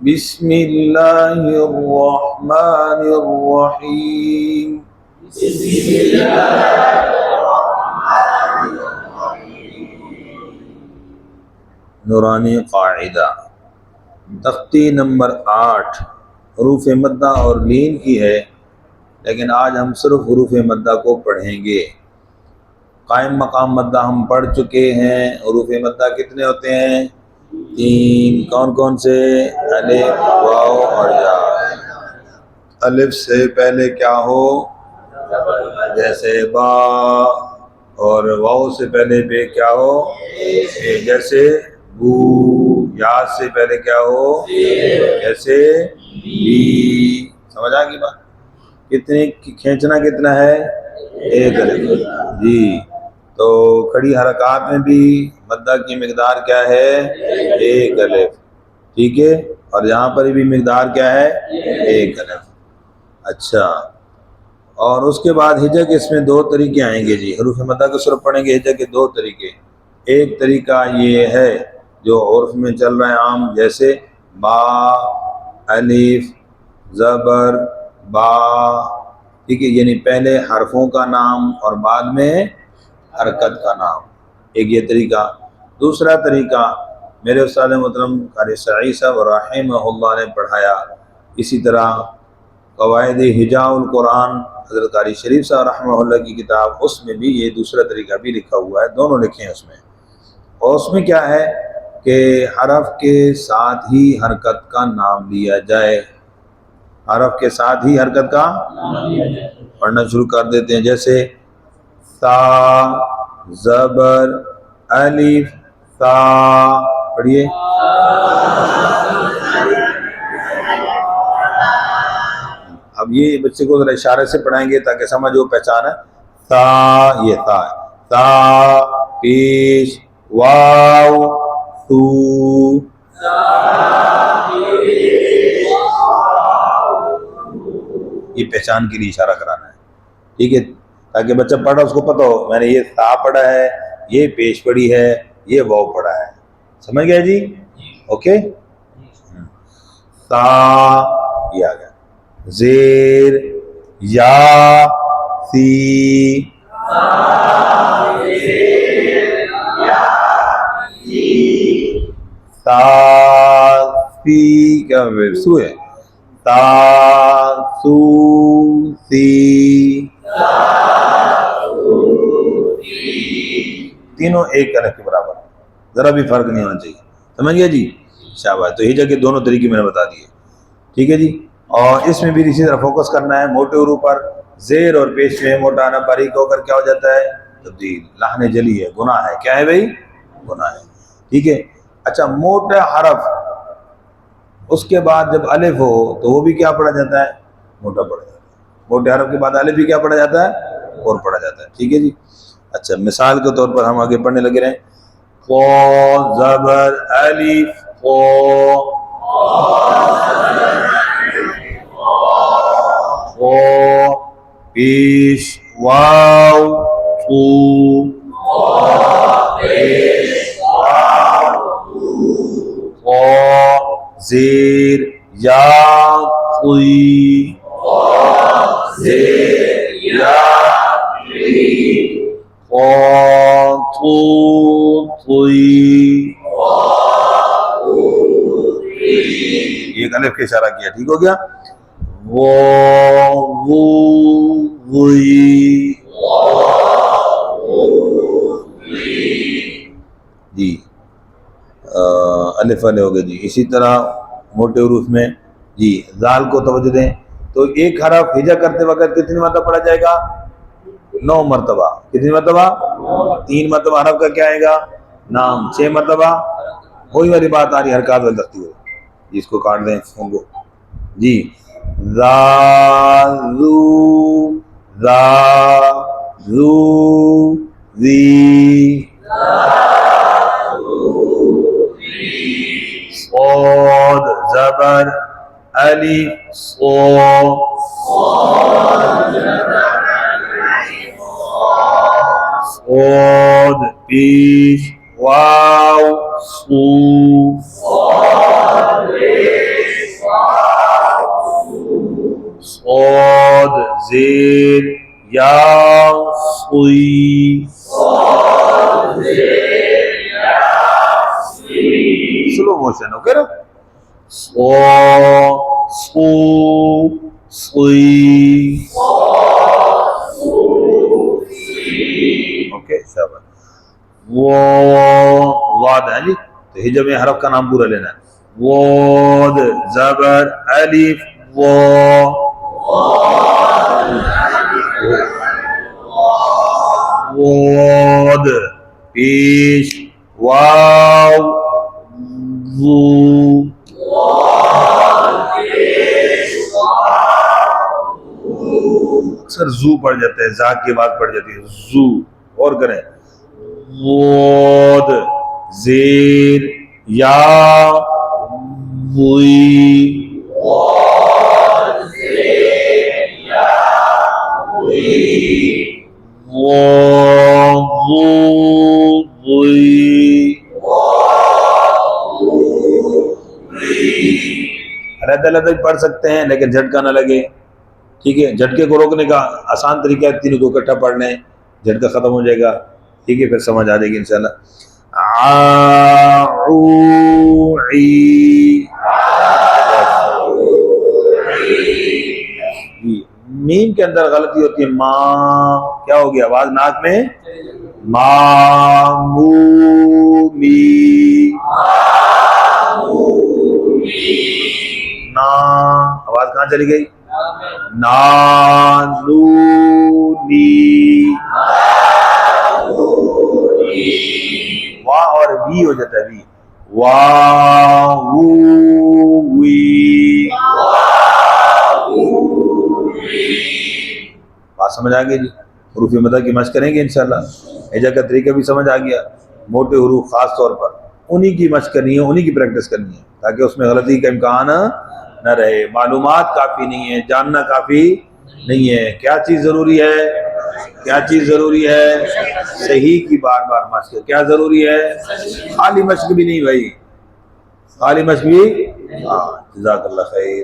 بسم اللہ الرحمن الرحیم. نورانی قاعدہ تختی نمبر 8 حروف مدہ اور لین کی ہے، لیکن آج ہم صرف حروف مدہ کو پڑھیں گے. قائم مقام مدہ ہم پڑھ چکے ہیں. حروف مدہ کتنے ہوتے ہیں؟ 3. کون کون سے؟ الف، واو اور یا. الف سے پہلے کیا ہو؟ جیسے با، اور واو سے پہلے بے کیا ہو؟ جیسے بو. یا سے پہلے کیا ہو؟ جیسے بی. سمجھ آ گئی بات؟ کتنی کھینچنا کتنا ہے؟ 1 الف. جی، تو کھڑی حرکات میں بھی مدہ کی مقدار کیا ہے؟ 1 الف. ٹھیک ہے، اور یہاں پر بھی مقدار کیا ہے؟ 1 الف. اچھا، اور اس کے بعد ہجا کے اس میں 2 طریقے آئیں گے جی. حروف مدہ کو صرف پڑھیں گے ہجا کے 2 طریقے. ایک طریقہ یہ ہے جو عرف میں چل رہا ہے عام، جیسے با، الف، زبر، با. ٹھیک ہے، یعنی پہلے حرفوں کا نام اور بعد میں حرکت کا نام. ایک یہ طریقہ. دوسرا طریقہ میرے استاد محترم قاری سعید صاحب رحمہ اللہ نے پڑھایا. اسی طرح قواعد ہجاء القرآن حضرت قاری شریف صاحب رحمہ اللہ کی کتاب، اس میں بھی یہ دوسرا طریقہ بھی لکھا ہوا ہے. دونوں لکھے ہیں اس میں. اور اس میں کیا ہے کہ حرف کے ساتھ ہی حرکت کا نام لیا جائے. حرف کے ساتھ ہی حرکت کا پڑھنا شروع کر دیتے ہیں. جیسے تا، زبر، الف، تا. پڑھیے. اب یہ بچے کو ذرا اشارے سے پڑھائیں گے تاکہ سمجھ ہو، پہچان ہے. تا، یہ تا ہے. تا پیش واو تو. یہ پہچان کے لیے اشارہ کرانا ہے. ٹھیک ہے، تاکہ بچہ پڑھا اس کو پتہ ہو میں نے یہ تا پڑھا ہے، یہ پیش پڑھی ہے، یہ واو پڑھا ہے. سمجھ گئے جی؟ اوکے. تا یہ آ گیا. زیر یا سی. تا سی کیا سو ہے؟ تا سو سی. تینوں ایک الف کے برابر، ذرا بھی فرق نہیں ہونا چاہیے. سمجھ گیا جی؟ شاباش. تو ہجا کے دونوں طریقے میں نے بتا دیے. ٹھیک ہے جی. اور اس میں بھی اسی طرح فوکس کرنا ہے موٹے حروف پر. زیر اور پیش میں موٹا آنا باریک ہو کر کیا ہو جاتا ہے؟ تبدیل. لہن جلی ہے، گناہ ہے. کیا ہے بھائی؟ گناہ ہے. ٹھیک ہے. اچھا، موٹا حرف اس کے بعد جب الف ہو تو وہ بھی کیا پڑھا جاتا ہے؟ موٹا پڑھا جاتا ہے. موٹے حرف کے بعد الف بھی کیا پڑھا جاتا ہے؟ اور پڑھا جاتا ہے. ٹھیک ہے جی. اچھا، مثال کے طور پر ہم آگے پڑھنے لگے رہے. قو، زبر، الف، قو. قو پیش واو قو. قو زیر یا قوی. قو تو قوی. یہ ایک الف کے اشارہ کیا. ٹھیک ہو گیا. جی الف والے ہو گئے جی. اسی طرح موٹے حروف میں جی زال کو توجہ دیں تو ایک حرف ہجا کرتے وقت کتنی مرتبہ پڑھا جائے گا؟ 9 مرتبہ. کتنی مرتبہ؟ 3 مرتبہ حرف کا کیا آئے گا؟ نام. 6 مرتبہ وہی والی بات آ رہی حرکات والی لگتی ہو. اس کو کاٹ دیں فون کو جی. زا زو زا زو زی. صاد زبر الف صو. صاد پیش واو صو. زیر یا سوئی. سلو موشن اوکے نا. سو سو سوئی. اوکے شاباش. وہ واد ہے جی، تو ہجا میں حرف کا نام پورا لینا ہے. واد زبر الف و واد پیش واو وو. اکثر زو پڑ جاتے ہیں، زا کی بات پڑ جاتی ہے زو. اور کریں واد زیر یا وی. علیحدہ علیحدہ پڑھ سکتے ہیں لیکن جھٹکا نہ لگے. ٹھیک ہے، جھٹکے کو روکنے کا آسان طریقہ ہے، تینوں کو اکٹھا پڑھ لیں، جھٹکا ختم ہو جائے گا. ٹھیک ہے، پھر سمجھ آ جائے گی انشاءاللہ. میم کے اندر غلطی ہوتی ہے، ماں کیا ہو گیا، آواز ناک میں مامومی. نا آواز کہاں چلی گئی، نانونی. واہ اور وی ہو جاتا ہے، وی واوی. بات سمجھ آ گئی جی. حروف مدہ کی مشق کریں گے انشاءاللہ. ہجا کا طریقہ بھی سمجھ آ گیا. موٹے حروف خاص طور پر انہی کی مشق کرنی ہے، انہی کی پریکٹس کرنی ہے تاکہ اس میں غلطی کا امکان نہ رہے. معلومات کافی نہیں ہے، جاننا کافی نہیں ہے. کیا چیز ضروری ہے، کیا چیز ضروری ہے، صحیح کی بار بار مشق. کیا ضروری ہے، خالی مشق بھی نہیں بھائی، خالی مشق بھی. جزاک اللہ خیر.